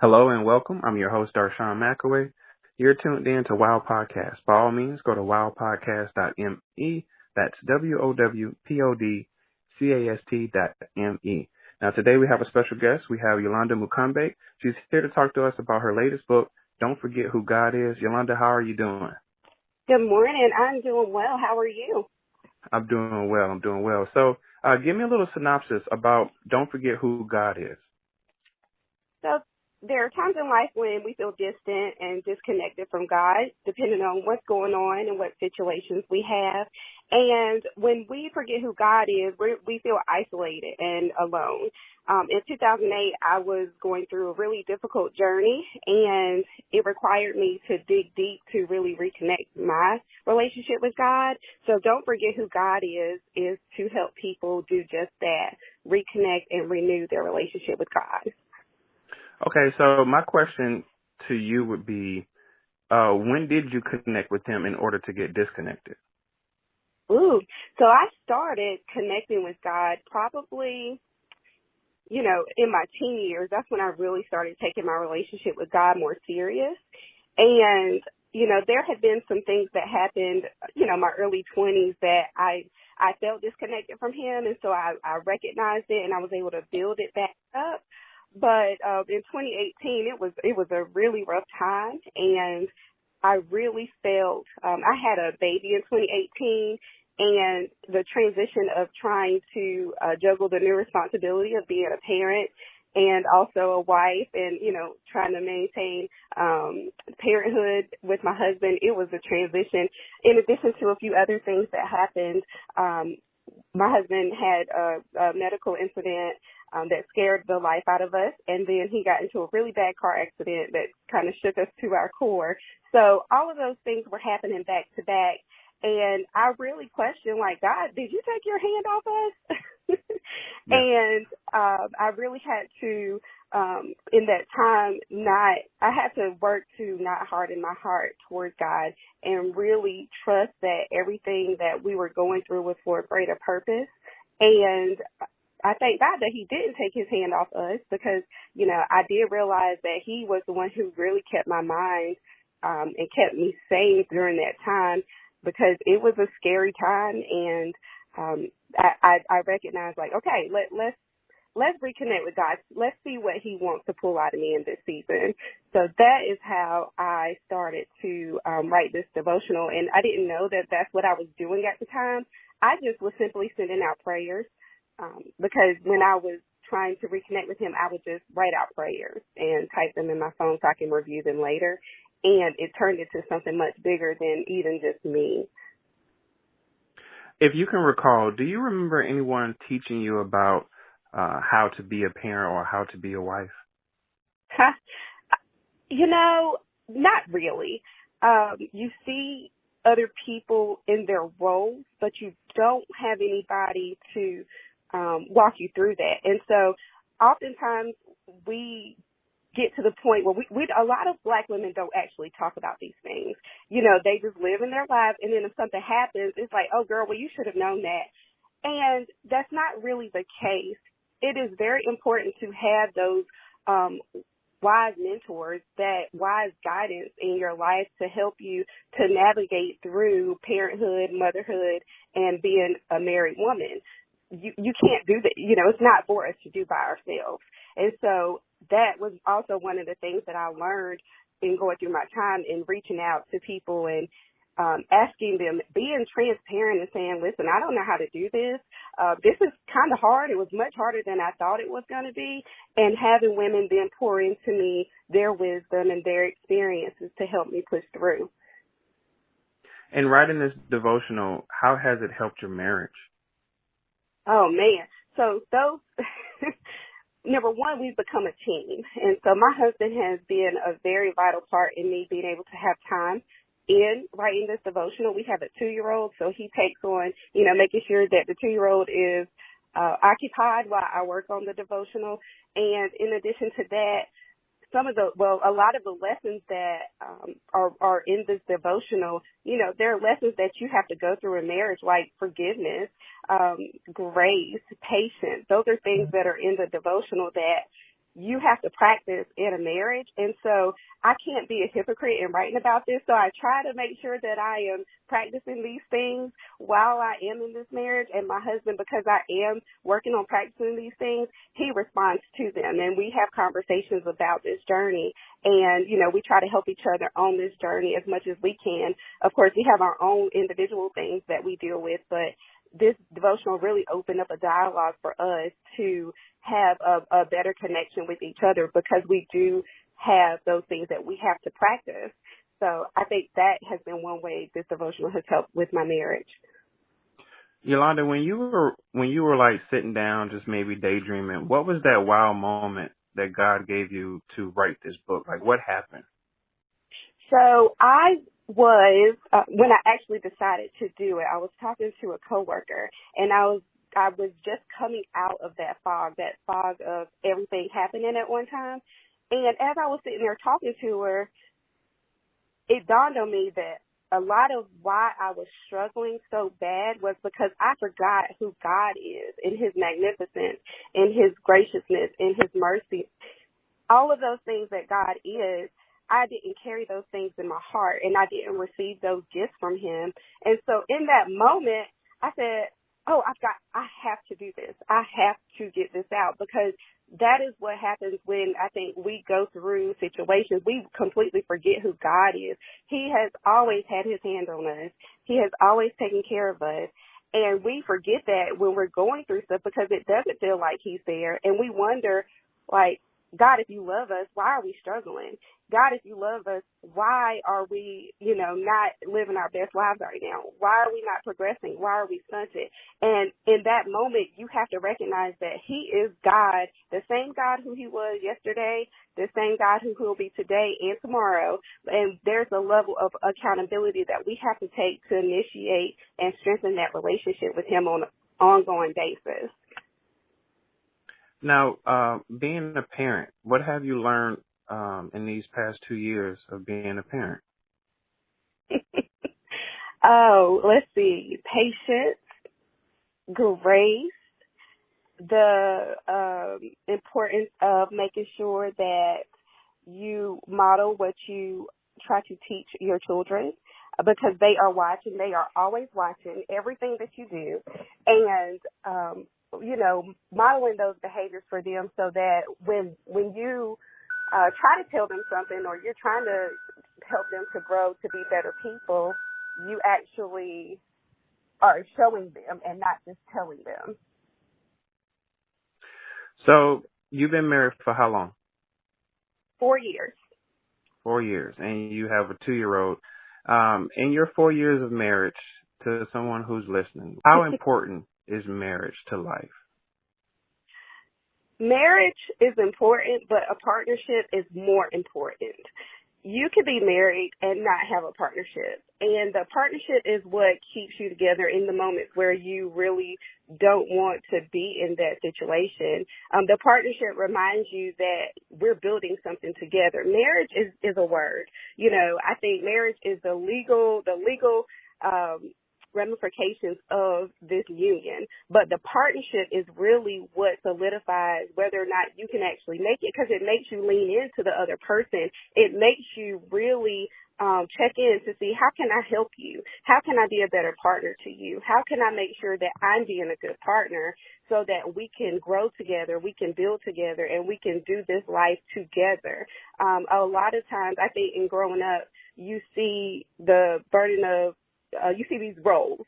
Hello and welcome. I'm your host, Darshawn McAway. You're tuned in to Wow Podcast. By all means, go to wowpodcast.me. That's WOWPODCAST.me. Now, today we have a special guest. We have Yolanda Mukombe. She's here to talk to us about her latest book, Don't Forget Who God Is. Yolanda, how are you doing? Good morning. I'm doing well. How are you? I'm doing well. So, give me a little synopsis about Don't Forget Who God Is. So there are times in life when we feel distant and disconnected from God, depending on what's going on and what situations we have. And when we forget who God is, we feel isolated and alone. In 2008, I was going through a really difficult journey, and it required me to dig deep to really reconnect my relationship with God. So don't forget who God is to help people do just that, reconnect and renew their relationship with God. Okay, so my question to you would be, when did you connect with him in order to get disconnected? Ooh, so I started connecting with God probably, in my teen years. That's when I really started taking my relationship with God more serious. And, there had been some things that happened, my early 20s that I felt disconnected from him. And so I recognized it and I was able to build it back up. But in 2018, it was a really rough time, and I really felt I had a baby in 2018, and the transition of trying to juggle the new responsibility of being a parent and also a wife, and trying to maintain parenthood with my husband. It was a transition. In addition to a few other things that happened, my husband had a medical incident that scared the life out of us, and then he got into a really bad car accident that kind of shook us to our core. So all of those things were happening back to back, and I really questioned, God, did you take your hand off us? Yeah. And I really had to, in that time, I had to work to not harden my heart towards God and really trust that everything that we were going through was for a greater purpose. And I thank God that he didn't take his hand off us because, I did realize that he was the one who really kept my mind and kept me sane during that time, because it was a scary time. And I recognized, okay, let's reconnect with God. Let's see what he wants to pull out of me in this season. So that is how I started to write this devotional. And I didn't know that that's what I was doing at the time. I just was simply sending out prayers because when I was trying to reconnect with him, I would just write out prayers and type them in my phone so I can review them later. And it turned into something much bigger than even just me. If you can recall, do you remember anyone teaching you about how to be a parent or how to be a wife? Not really. You see other people in their roles, but you don't have anybody to walk you through that. And so oftentimes we get to the point where a lot of Black women don't actually talk about these things. They just live in their lives, and then if something happens, it's like, oh, girl, well, you should have known that. And that's not really the case. It is very important to have those wise mentors, that wise guidance in your life to help you to navigate through parenthood, motherhood, and being a married woman. You can't do that. It's not for us to do by ourselves. And so that was also one of the things that I learned in going through my time in reaching out to people and asking them, being transparent and saying, listen, I don't know how to do this. This is kind of hard. It was much harder than I thought it was going to be. And having women then pour into me their wisdom and their experiences to help me push through. In writing this devotional, how has it helped your marriage? Oh, man. So those, number one, we've become a team. And so my husband has been a very vital part in me being able to have time in writing this devotional. We have a 2-year-old, so he takes on, making sure that the 2-year-old is occupied while I work on the devotional. And in addition to that, a lot of the lessons that are in this devotional, there are lessons that you have to go through in marriage, like forgiveness, grace, patience. Those are things that are in the devotional that you have to practice in a marriage. And so I can't be a hypocrite in writing about this. So I try to make sure that I am practicing these things while I am in this marriage. And my husband, because I am working on practicing these things, he responds to them. And we have conversations about this journey. And, we try to help each other on this journey as much as we can. Of course, we have our own individual things that we deal with, but this devotional really opened up a dialogue for us to have a better connection with each other, because we do have those things that we have to practice. So I think that has been one way this devotional has helped with my marriage. Yolanda, when you were like sitting down, just maybe daydreaming, what was that wow moment that God gave you to write this book? Like, what happened? So I was, when I actually decided to do it, I was talking to a coworker, and I was just coming out of that fog of everything happening at one time. And as I was sitting there talking to her, it dawned on me that a lot of why I was struggling so bad was because I forgot who God is, in his magnificence, in his graciousness, in his mercy. All of those things that God is, I didn't carry those things in my heart, and I didn't receive those gifts from him. And so in that moment, I said, I have to do this. I have to get this out, because that is what happens when I think we go through situations. We completely forget who God is. He has always had his hand on us. He has always taken care of us. And we forget that when we're going through stuff, because it doesn't feel like he's there. And we wonder, like, God, if you love us, why are we struggling? God, if you love us, why are we, not living our best lives right now? Why are we not progressing? Why are we stunted? And in that moment, you have to recognize that he is God, the same God who he was yesterday, the same God who will be today and tomorrow. And there's a level of accountability that we have to take to initiate and strengthen that relationship with him on an ongoing basis. Now, being a parent, what have you learned in these past 2 years of being a parent? Let's see. Patience, grace, the importance of making sure that you model what you try to teach your children, because they are watching. They are always watching everything that you do. And, modeling those behaviors for them, so that when you try to tell them something, or you're trying to help them to grow to be better people, you actually are showing them and not just telling them. So you've been married for how long? 4 years. 4 years. And you have a 2-year-old. In your 4 years of marriage, to someone who's listening, how important is marriage to life? Marriage is important, but a partnership is more important. You can be married and not have a partnership. And the partnership is what keeps you together in the moments where you really don't want to be in that situation. The partnership reminds you that we're building something together. Marriage is a word. I think marriage is the legal ramifications of this union, but the partnership is really what solidifies whether or not you can actually make it, because it makes you lean into the other person. It makes you really check in to see, how can I help you? How can I be a better partner to you? How can I make sure that I'm being a good partner, so that we can grow together, we can build together, and we can do this life together? A lot of times, I think in growing up, you see the burden of you see these roles.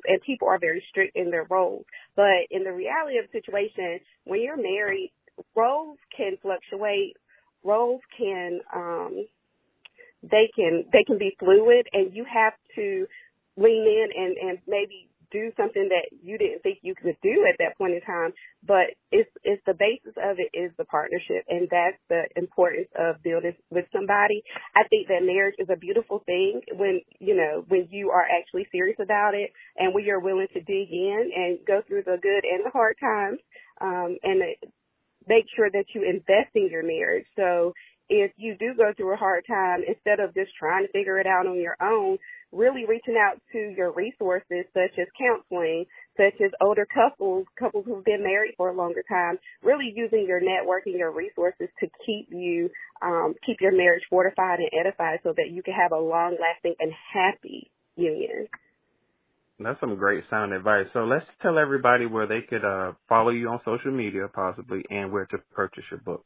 And people are very strict in their roles. But in the reality of the situation, when you're married, roles can fluctuate. Roles can they can be fluid, and you have to lean in and maybe do something that you didn't think you could do at that point in time. But it's the basis of it is the partnership, and that's the importance of building with somebody. I think that marriage is a beautiful thing when you are actually serious about it, and when you're willing to dig in and go through the good and the hard times, and make sure that you invest in your marriage. So if you do go through a hard time, instead of just trying to figure it out on your own, really reaching out to your resources such as counseling, such as older couples who've been married for a longer time, really using your network and your resources to keep your marriage fortified and edified so that you can have a long-lasting and happy union. That's some great sound advice. So let's tell everybody where they could follow you on social media, possibly, and where to purchase your books.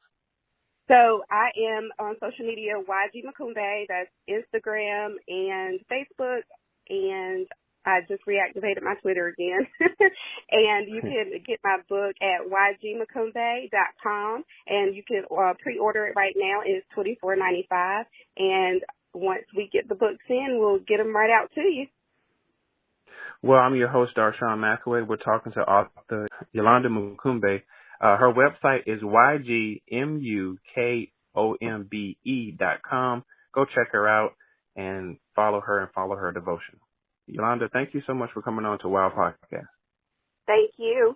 So I am on social media, YG Mukombe. That's Instagram and Facebook, and I just reactivated my Twitter again. And you can get my book at ygmukombe.com, and you can pre-order it right now. It's $24.95, and once we get the books in, we'll get them right out to you. Well, I'm your host, Darshawn McAway. We're talking to author Yolanda Mukombe. Her website is ygmukombe.com. Go check her out and follow her devotion. Yolanda, thank you so much for coming on to Wow Podcast. Thank you.